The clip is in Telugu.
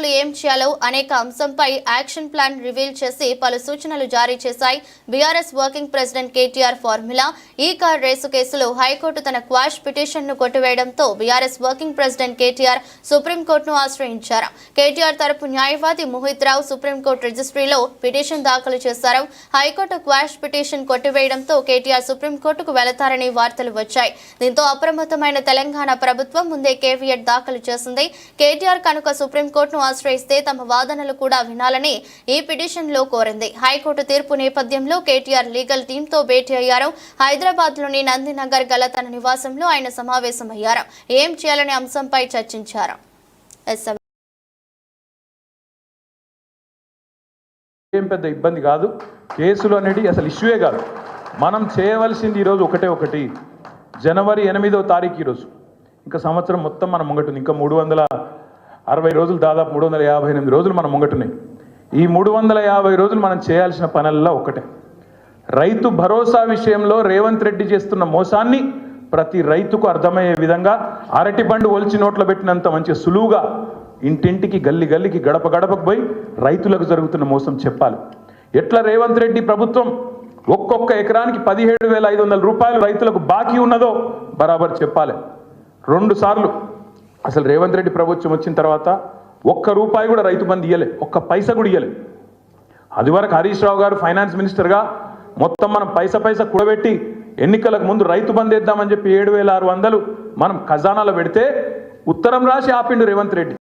ఏం చేయాలో అనేక అంశంపై యాక్షన్ ప్లాన్ రివీల్ చేసి పలు సూచనలు జారీ చేశాయి BRS working president KTR. Formula ఈ కార్ రేసు కేసులో హైకోర్టు తన క్వాష్ పిటిషన్ను కొట్టివేయడంతో బీఆర్ఎస్ వర్కింగ్ ప్రెసిడెంట్ కేటీఆర్ సుప్రీంకోర్టును ఆశ్రయించారు. కేటీఆర్ తరపు న్యాయవాది మోహిత్ రావు సుప్రీంకోర్టు రిజిస్ట్రీలో పిటిషన్ దాఖలు చేశారు. హైకోర్టు క్వాష్ పిటిషన్ కొట్టివేయడంతో కేటీఆర్ సుప్రీంకోర్టుకు వెళతారని వార్తలు వచ్చాయి. దీంతో అప్రమత్తమైన తెలంగాణ ప్రభుత్వం ముందే కేవీఎట్ దాఖలు చేసింది. కేటీఆర్ కనుక సుప్రీంకోర్టును ఆశ్రయిస్తే తమ వాదనలు కూడా వినాలని ఈ పిటిషన్ లో కోరింది. హైకోర్టు తీర్పు నేపథ్యంలో కేటీఆర్ లీగల్ టీమ్ తో భేటీ అయ్యారు. హైదరాబాద్ లోని నందినగర్ గల తన నివాసంలో ఆయన సమావేశమయ్యారు. ఏం చేయాలనే అంశంపై చర్చించారు. ఏం పెద్ద ఇబ్బంది కాదు, కేసులు అనేది అసలు ఇష్యూయే కాదు. మనం చేయవలసింది ఈరోజు ఒకటి జనవరి 8వ తారీఖు ఈరోజు. ఇంకా సంవత్సరం మొత్తం మనం ముంగటుంది. ఇంకా 360 రోజులు, దాదాపు 358 రోజులు మనం ముంగటున్నాయి. ఈ 350 రోజులు మనం చేయాల్సిన పనుల్లో ఒకటే, రైతు భరోసా విషయంలో రేవంత్ రెడ్డి చేస్తున్న మోసాన్ని ప్రతి రైతుకు అర్థమయ్యే విధంగా అరటి పండు ఒలిచి నోట్లో పెట్టినంత మంచి సులువుగా ఇంటింటికి గల్లి గల్లికి గడప గడపకు పోయి రైతులకు జరుగుతున్న మోసం చెప్పాలి. ఎట్లా రేవంత్ రెడ్డి ప్రభుత్వం ఒక్కొక్క ఎకరానికి 17,500 రూపాయలు రైతులకు బాకీ ఉన్నదో బరాబర్ చెప్పాలి. 2 సార్లు అసలు రేవంత్ రెడ్డి ప్రభుత్వం వచ్చిన తర్వాత ₹1 కూడా రైతు బంధు ఇయ్యలే, ఒక్క పైసా కూడా ఇయ్యలే. అది వరకు హరీష్ రావు గారు ఫైనాన్స్ మినిస్టర్గా మొత్తం మనం పైసా కూడబెట్టి ఎన్నికలకు ముందు రైతు బంధు వేద్దామని చెప్పి 7,600 మనం ఖజానాలో పెడితే ఉత్తరం రాసి ఆపిండు రేవంత్ రెడ్డి.